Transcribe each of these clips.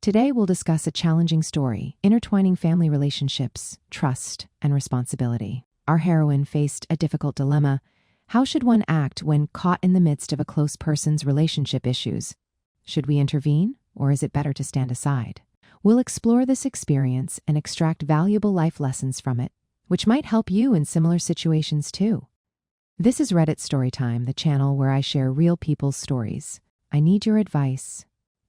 Today we'll discuss a challenging story, intertwining family relationships, trust, and responsibility. Our heroine faced a difficult dilemma. How should one act when caught in the midst of a close person's relationship issues? Should we intervene, or is it better to stand aside? We'll explore this experience and extract valuable life lessons from it, which might help you in similar situations too. This is Reddit Storytime, the channel where I share real people's stories. I need your advice.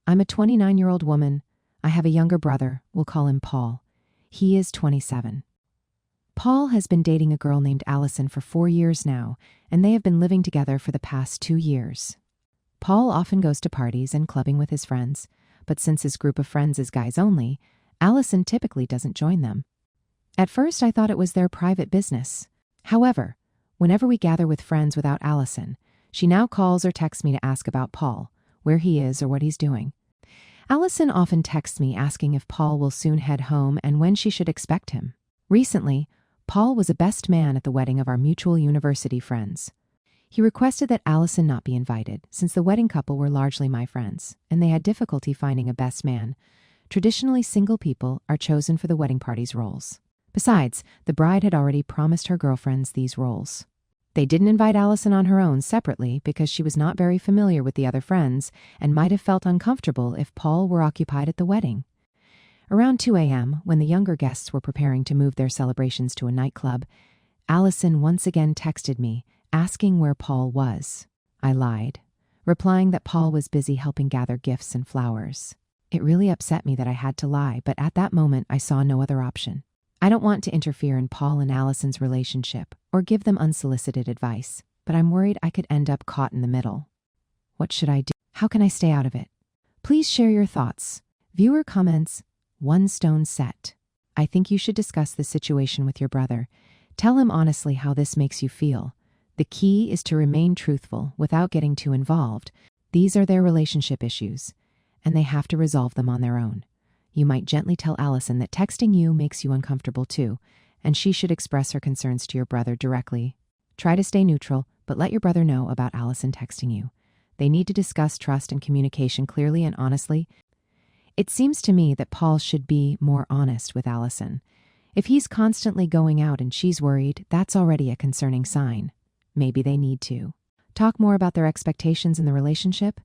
I'm a 29-year-old woman. I have a younger brother. We'll call him Paul. He is 27. Paul has been dating a girl named Alison for 4 years now, and they have been living together for the past 2 years. Paul often goes to parties and clubbing with his friends, but since his group of friends is guys only, Alison typically doesn't join them. At first, I thought it was their private business. However, whenever we gather with friends without Alison, she now calls or texts me to ask about Paul, where he is or what he's doing. Alison often texts me asking if Paul will soon head home and when she should expect him. Recently, Paul was a best man at the wedding of our mutual university friends. He requested that Alison not be invited, since the wedding couple were largely my friends, and they had difficulty finding a best man. Traditionally, single people are chosen for the wedding party's roles. Besides, the bride had already promised her girlfriends these roles. They didn't invite Alison on her own separately because she was not very familiar with the other friends and might have felt uncomfortable if Paul were occupied at the wedding. Around 2 a.m., when the younger guests were preparing to move their celebrations to a nightclub, Alison once again texted me, asking where Paul was. I lied, replying that Paul was busy helping gather gifts and flowers. It really upset me that I had to lie, but at that moment I saw no other option. I don't want to interfere in Paul and Alison's relationship or give them unsolicited advice, but I'm worried I could end up caught in the middle. What should I do? How can I stay out of it? Please share your thoughts. Viewer comments, 1 stone set. I think you should discuss this situation with your brother. Tell him honestly how this makes you feel. The key is to remain truthful without getting too involved. These are their relationship issues, and they have to resolve them on their own. You might gently tell Alison that texting you makes you uncomfortable too, and she should express her concerns to your brother directly. Try to stay neutral, but let your brother know about Alison texting you. They need to discuss trust and communication clearly and honestly. It seems to me that Paul should be more honest with Alison. If he's constantly going out and she's worried, that's already a concerning sign. Maybe they need to talk more about their expectations in the relationship.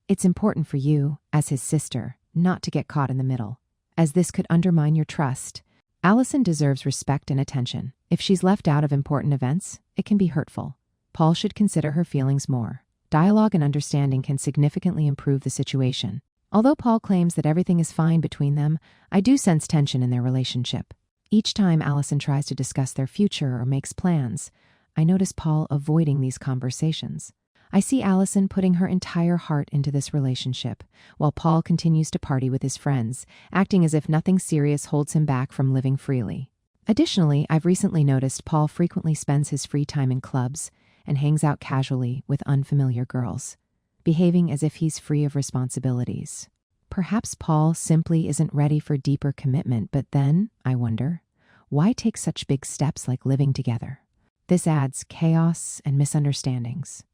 It's important for you, as his sister, not to get caught in the middle, as this could undermine your trust. Alison deserves respect and attention. If she's left out of important events, it can be hurtful. Paul should consider her feelings more. Dialogue and understanding can significantly improve the situation. Although Paul claims that everything is fine between them, I do sense tension in their relationship. Each time Alison tries to discuss their future or makes plans, I notice Paul avoiding these conversations. I see Alison putting her entire heart into this relationship, while Paul continues to party with his friends, acting as if nothing serious holds him back from living freely. Additionally, I've recently noticed Paul frequently spends his free time in clubs and hangs out casually with unfamiliar girls, behaving as if he's free of responsibilities. Perhaps Paul simply isn't ready for deeper commitment, but then, I wonder, why take such big steps like living together? This adds chaos and misunderstandings.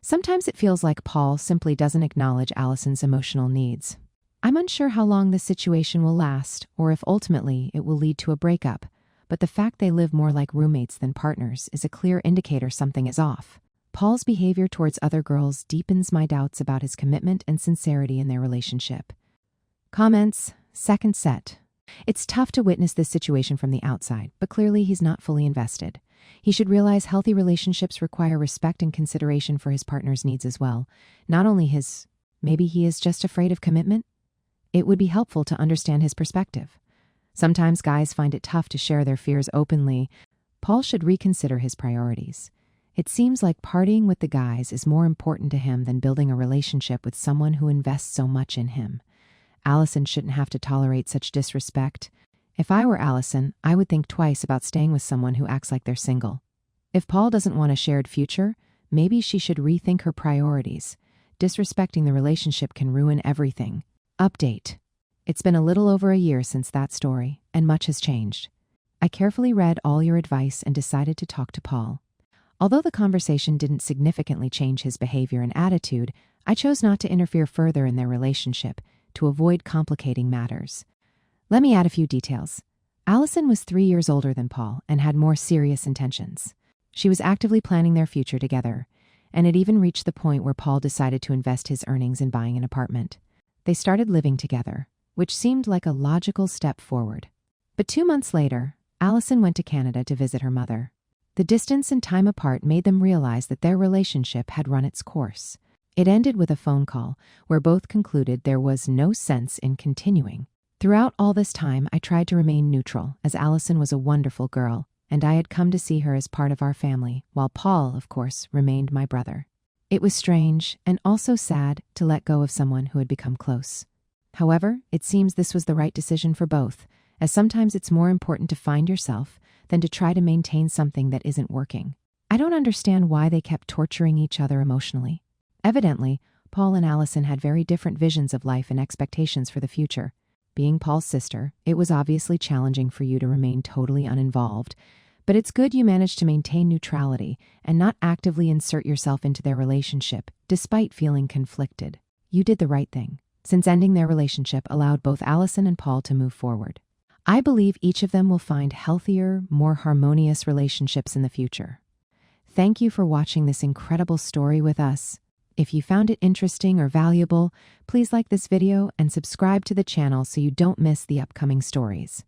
Sometimes it feels like Paul simply doesn't acknowledge Alison's emotional needs. I'm unsure how long this situation will last or if ultimately it will lead to a breakup, but the fact they live more like roommates than partners is a clear indicator something is off. Paul's behavior towards other girls deepens my doubts about his commitment and sincerity in their relationship. Comments, 2nd set. It's tough to witness this situation from the outside, but clearly he's not fully invested. He should realize healthy relationships require respect and consideration for his partner's needs as well. Not only his. Maybe he is just afraid of commitment? It would be helpful to understand his perspective. Sometimes guys find it tough to share their fears openly. Paul should reconsider his priorities. It seems like partying with the guys is more important to him than building a relationship with someone who invests so much in him. Alison shouldn't have to tolerate such disrespect. If I were Alison, I would think twice about staying with someone who acts like they're single. If Paul doesn't want a shared future, maybe she should rethink her priorities. Disrespecting the relationship can ruin everything. Update. It's been a little over a year since that story, and much has changed. I carefully read all your advice and decided to talk to Paul. Although the conversation didn't significantly change his behavior and attitude, I chose not to interfere further in their relationship, to avoid complicating matters. Let me add a few details. Alison was 3 years older than Paul and had more serious intentions. She was actively planning their future together, and it even reached the point where Paul decided to invest his earnings in buying an apartment. They started living together, which seemed like a logical step forward. But 2 months later, Alison went to Canada to visit her mother. The distance and time apart made them realize that their relationship had run its course. It ended with a phone call where both concluded there was no sense in continuing. Throughout all this time, I tried to remain neutral, as Alison was a wonderful girl, and I had come to see her as part of our family, while Paul, of course, remained my brother. It was strange and also sad to let go of someone who had become close. However, it seems this was the right decision for both, as sometimes it's more important to find yourself than to try to maintain something that isn't working. I don't understand why they kept torturing each other emotionally. Evidently, Paul and Alison had very different visions of life and expectations for the future. Being Paul's sister, it was obviously challenging for you to remain totally uninvolved, but it's good you managed to maintain neutrality and not actively insert yourself into their relationship, despite feeling conflicted. You did the right thing, since ending their relationship allowed both Alison and Paul to move forward. I believe each of them will find healthier, more harmonious relationships in the future. Thank you for watching this incredible story with us. If you found it interesting or valuable, please like this video and subscribe to the channel so you don't miss the upcoming stories.